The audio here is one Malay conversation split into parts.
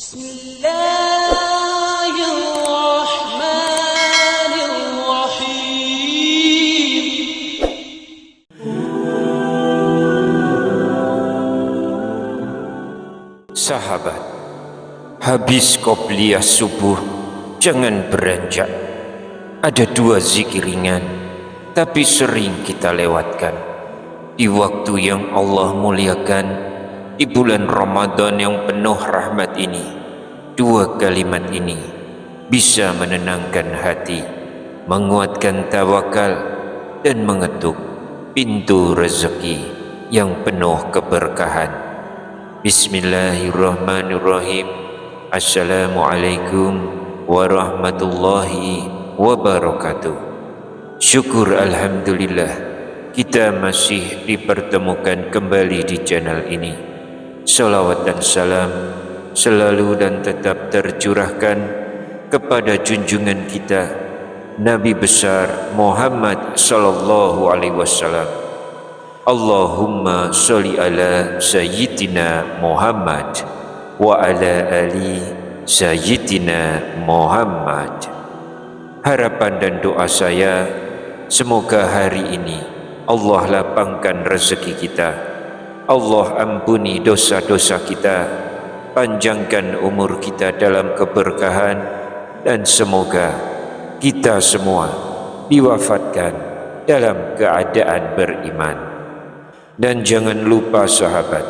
Bismillahirrahmanirrahim. Sahabat, habis qobliyah subuh, jangan beranjak. Ada dua zikir ringan, tapi sering kita lewatkan. Di waktu yang Allah muliakan, di bulan Ramadan yang penuh rahmat ini, dua kalimat ini bisa menenangkan hati, menguatkan tawakal, dan mengetuk pintu rezeki yang penuh keberkahan. Bismillahirrahmanirrahim. Assalamualaikum warahmatullahi wabarakatuh. Syukur alhamdulillah, kita masih dipertemukan kembali di channel ini. Salawat dan salam selalu dan tetap tercurahkan kepada junjungan kita Nabi besar Muhammad sallallahu alaihi wasallam. Allahumma sholli ala sayyidina Muhammad wa ala ali sayyidina Muhammad. Harapan dan doa saya, semoga hari ini Allah lapangkan rezeki kita, Allah ampuni dosa-dosa kita, panjangkan umur kita dalam keberkahan, dan semoga kita semua diwafatkan dalam keadaan beriman. Dan jangan lupa sahabat,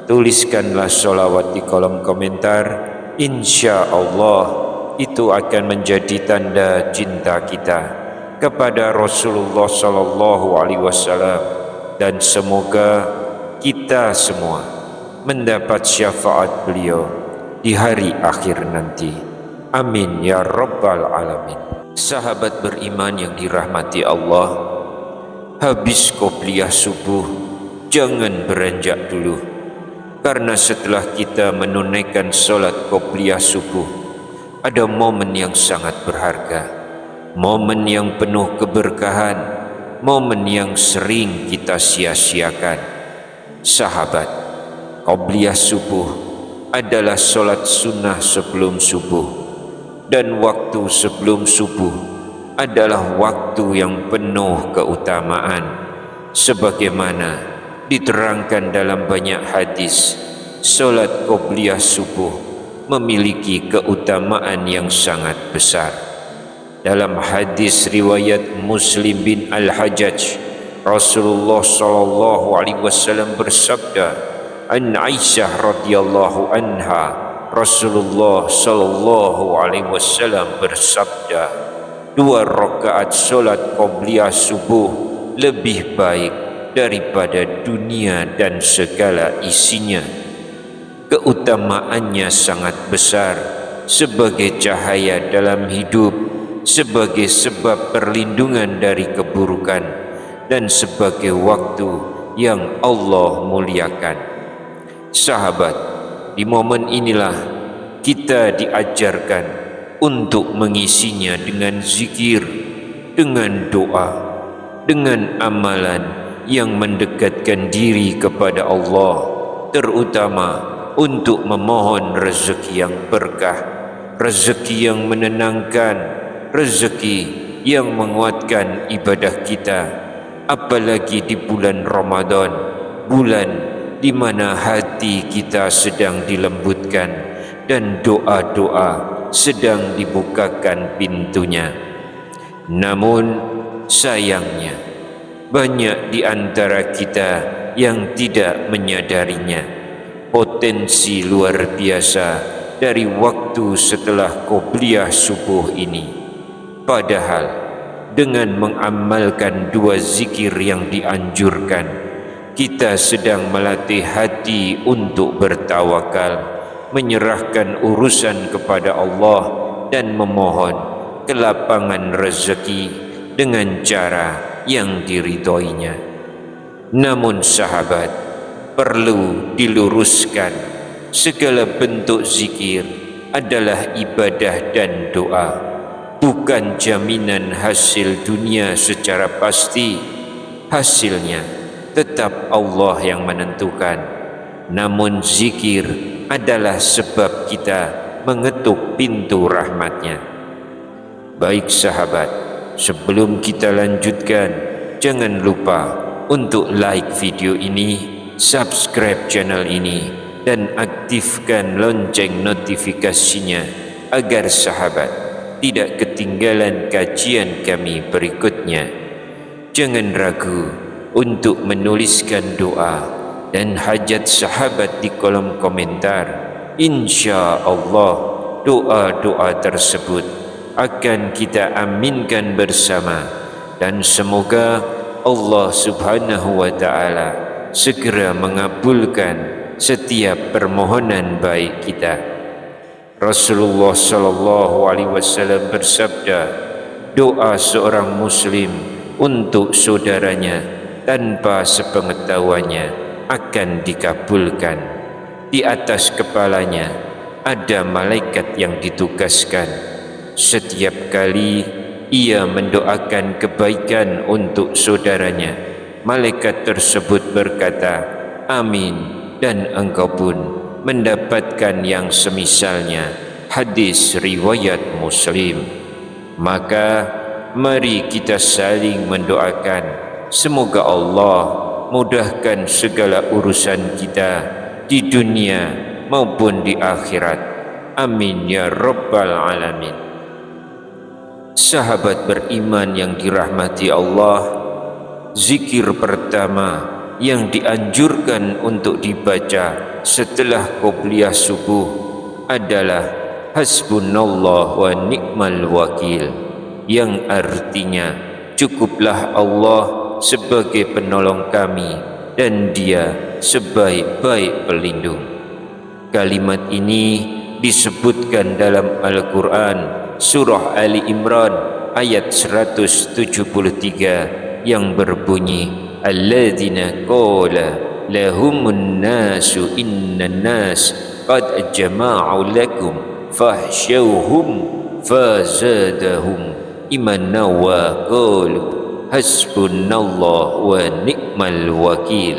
tuliskanlah sholawat di kolom komentar. Insya Allah itu akan menjadi tanda cinta kita kepada Rasulullah sallallahu alaihi wasallam, dan semoga kita semua mendapat syafaat beliau di hari akhir nanti. Amin ya rabbal alamin. Sahabat beriman yang dirahmati Allah, habis qobliyah subuh, jangan beranjak dulu, karena setelah kita menunaikan solat qobliyah subuh, ada momen yang sangat berharga, momen yang penuh keberkahan, momen yang sering kita sia-siakan. Sahabat, qobliyah subuh adalah solat sunnah sebelum subuh, dan waktu sebelum subuh adalah waktu yang penuh keutamaan, sebagaimana diterangkan dalam banyak hadis. Solat qobliyah subuh memiliki keutamaan yang sangat besar. Dalam hadis riwayat Muslim bin Al-Hajjaj, Rasulullah sallallahu alaihi wasallam bersabda, an Aisyah radhiyallahu anha, Rasulullah sallallahu alaihi wasallam bersabda, 2 rakaat solat qobliyah subuh lebih baik daripada dunia dan segala isinya. Keutamaannya sangat besar sebagai cahaya dalam hidup, sebagai sebab perlindungan dari keburukan, dan sebagai waktu yang Allah muliakan. Sahabat, di momen inilah kita diajarkan untuk mengisinya dengan zikir, dengan doa, dengan amalan yang mendekatkan diri kepada Allah, terutama untuk memohon rezeki yang berkah, rezeki yang menenangkan, rezeki yang menguatkan ibadah kita, apalagi di bulan Ramadan, bulan di mana hati kita sedang dilembutkan dan doa-doa sedang dibukakan pintunya. Namun sayangnya, banyak di antara kita yang tidak menyadarinya potensi luar biasa dari waktu setelah qobliyah subuh ini. Padahal dengan mengamalkan 2 zikir yang dianjurkan, kita sedang melatih hati untuk bertawakal, menyerahkan urusan kepada Allah, dan memohon kelapangan rezeki dengan cara yang diridhoinya. Namun sahabat, perlu diluruskan, segala bentuk zikir adalah ibadah dan doa, bukan jaminan hasil dunia secara pasti. Hasilnya tetap Allah yang menentukan. Namun zikir adalah sebab kita mengetuk pintu rahmat-Nya. Baik sahabat, sebelum kita lanjutkan, jangan lupa untuk like video ini, subscribe channel ini, dan aktifkan lonceng notifikasinya agar sahabat tidak ketinggalan kajian kami berikutnya. Jangan ragu untuk menuliskan doa dan hajat sahabat di kolom komentar. Insya Allah doa-doa tersebut akan kita aminkan bersama, dan semoga Allah Subhanahu wa Ta'ala segera mengabulkan setiap permohonan baik kita. Rasulullah sallallahu alaihi wasallam bersabda, doa seorang muslim untuk saudaranya tanpa sepengetahuannya akan dikabulkan. Di atas kepalanya ada malaikat yang ditugaskan. Setiap kali ia mendoakan kebaikan untuk saudaranya, malaikat tersebut berkata, amin, dan engkau pun mendapatkan yang semisalnya. Hadis riwayat Muslim. Maka mari kita saling mendoakan, semoga Allah mudahkan segala urusan kita di dunia maupun di akhirat. Amin ya rabbal alamin. Sahabat beriman yang dirahmati Allah, zikir pertama yang dianjurkan untuk dibaca setelah qobliyah subuh adalah hasbunallah wa ni'mal wakil, yang artinya cukuplah Allah sebagai penolong kami dan Dia sebaik-baik pelindung. Kalimat ini disebutkan dalam Al-Quran Surah Ali Imran ayat 173 yang berbunyi, alladzina qala lahumun nasu innan nas qad jama'u lakum fahsyauhum fazadahum imanan wa qalu hasbunallah wa ni'mal wakil,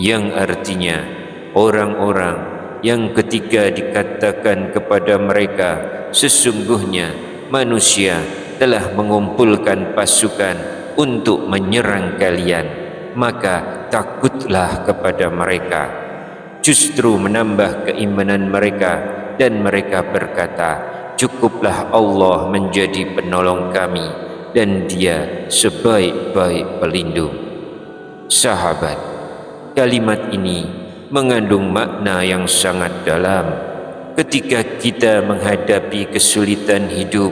yang artinya orang-orang yang ketika dikatakan kepada mereka sesungguhnya manusia telah mengumpulkan pasukan untuk menyerang kalian, maka takutlah kepada mereka, justru menambah keimanan mereka, dan mereka berkata, cukuplah Allah menjadi penolong kami dan Dia sebaik-baik pelindung. Sahabat, kalimat ini mengandung makna yang sangat dalam. Ketika kita menghadapi kesulitan hidup,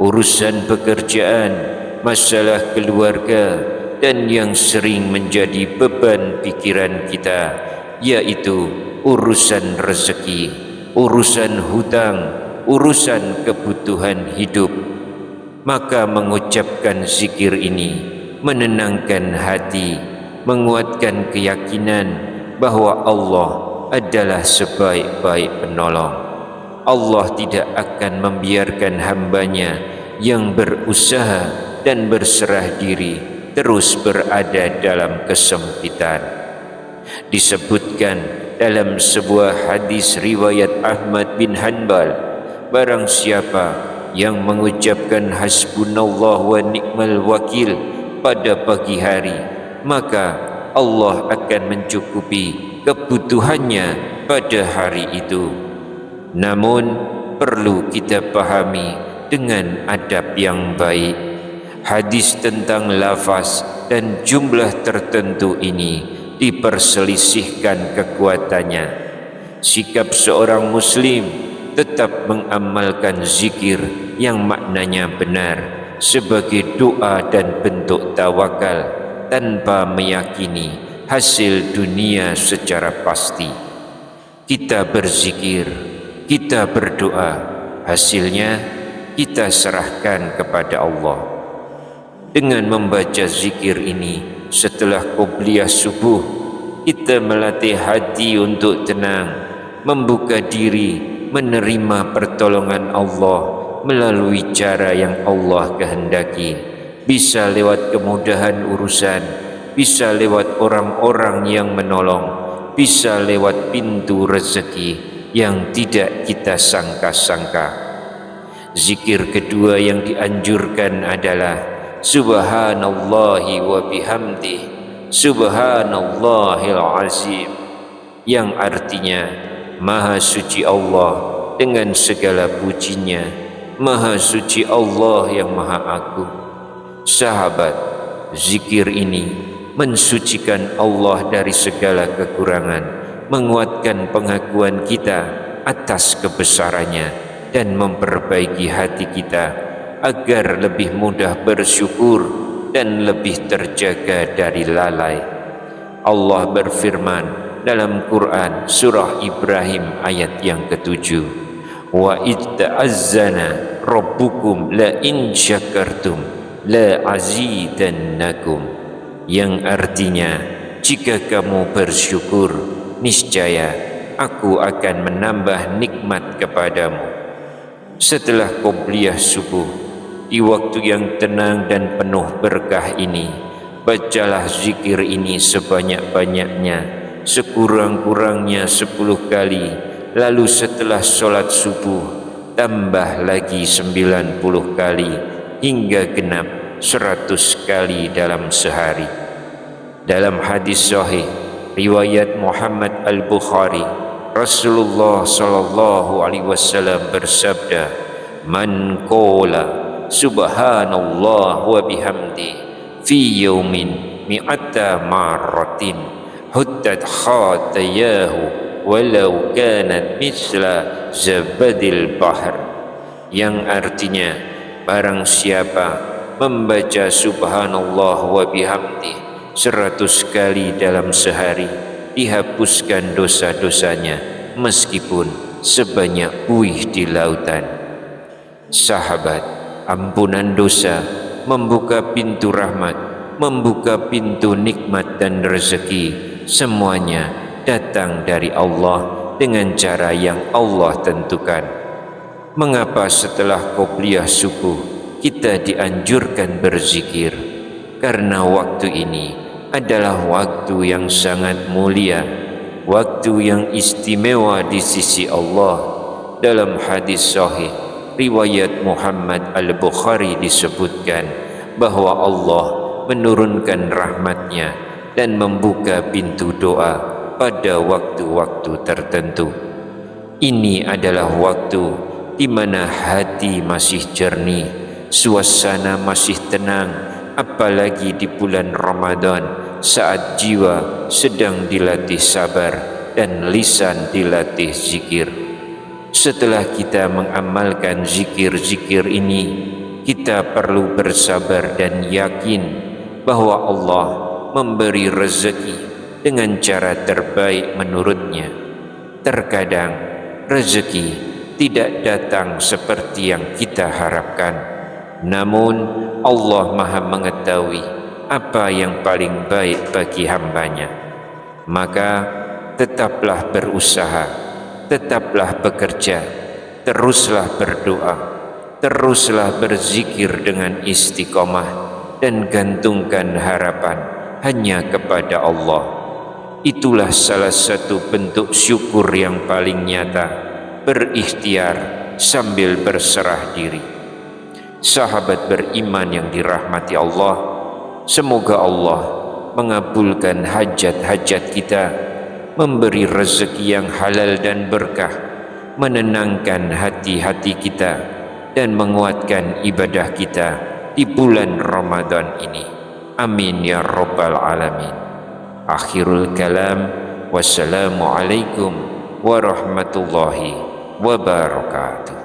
urusan pekerjaan, masalah keluarga, dan yang sering menjadi beban pikiran kita, yaitu urusan rezeki, urusan hutang, urusan kebutuhan hidup, maka mengucapkan zikir ini menenangkan hati, menguatkan keyakinan bahwa Allah adalah sebaik-baik penolong. Allah tidak akan membiarkan hambanya yang berusaha dan berserah diri terus berada dalam kesempitan. Disebutkan dalam sebuah hadis riwayat Ahmad bin Hanbal, barang siapa yang mengucapkan hasbunallah wa ni'mal wakil pada pagi hari, maka Allah akan mencukupi kebutuhannya pada hari itu. Namun perlu kita pahami dengan adab yang baik. Hadis tentang lafaz dan jumlah tertentu ini diperselisihkan kekuatannya. Sikap seorang muslim tetap mengamalkan zikir yang maknanya benar sebagai doa dan bentuk tawakal, tanpa meyakini hasil dunia secara pasti. Kita berzikir, kita berdoa, hasilnya kita serahkan kepada Allah. Dengan membaca zikir ini setelah qobliyah subuh, kita melatih hati untuk tenang, membuka diri menerima pertolongan Allah melalui cara yang Allah kehendaki. Bisa lewat kemudahan urusan, bisa lewat orang-orang yang menolong, bisa lewat pintu rezeki yang tidak kita sangka-sangka. Zikir kedua yang dianjurkan adalah Subhanallahi wa bihamdih, Subhanallahil azim, yang artinya Maha suci Allah dengan segala pujinya, Maha suci Allah yang Maha Agung. Sahabat, zikir ini mensucikan Allah dari segala kekurangan, menguatkan pengakuan kita atas kebesarannya, dan memperbaiki hati kita agar lebih mudah bersyukur dan lebih terjaga dari lalai. Allah berfirman dalam Quran surah Ibrahim ayat yang ke-7, wa idh ta'azzana rabbukum la in syakartum la azidannakum, yang artinya jika kamu bersyukur niscaya aku akan menambah nikmat kepadamu. Setelah qobliyah subuh di waktu yang tenang dan penuh berkah ini, bacalah zikir ini sebanyak-banyaknya, sekurang-kurangnya 10 kali. Lalu setelah sholat subuh tambah lagi 90 kali hingga genap 100 kali dalam sehari. Dalam hadis sahih riwayat Muhammad Al-Bukhari, Rasulullah sallallahu alaihi wasallam bersabda, "Man qala subhanallah wa bihamdi fi yaumin mi'ata marratin huttat khatayahu walau kanat misla zabadil bahr." Yang artinya, barang siapa membaca subhanallah wa bihamdi 100 kali dalam sehari, dihapuskan dosa-dosanya meskipun sebanyak buih di lautan. Sahabat, ampunan dosa membuka pintu rahmat, membuka pintu nikmat dan rezeki, semuanya datang dari Allah dengan cara yang Allah tentukan. Mengapa setelah qobliyah subuh kita dianjurkan berzikir? Karena waktu ini adalah waktu yang sangat mulia, waktu yang istimewa di sisi Allah. Dalam hadis sahih riwayat Muhammad Al-Bukhari disebutkan bahwa Allah menurunkan rahmatnya dan membuka pintu doa pada waktu-waktu tertentu. Ini adalah waktu di mana hati masih jernih, suasana masih tenang, apalagi di bulan Ramadan saat jiwa sedang dilatih sabar dan lisan dilatih zikir. Setelah kita mengamalkan zikir-zikir ini, kita perlu bersabar dan yakin bahwa Allah memberi rezeki dengan cara terbaik menurutnya. Terkadang rezeki tidak datang seperti yang kita harapkan, namun Allah Maha mengetahui apa yang paling baik bagi hambanya. Maka tetaplah berusaha, tetaplah bekerja, teruslah berdoa, teruslah berzikir dengan istiqomah, dan gantungkan harapan hanya kepada Allah. Itulah salah satu bentuk syukur yang paling nyata, berikhtiar sambil berserah diri. Sahabat beriman yang dirahmati Allah, semoga Allah mengabulkan hajat-hajat kita, memberi rezeki yang halal dan berkah, menenangkan hati-hati kita, dan menguatkan ibadah kita di bulan Ramadan ini. Amin ya rabbal alamin. Akhirul kalam, wassalamualaikum warahmatullahi wabarakatuh.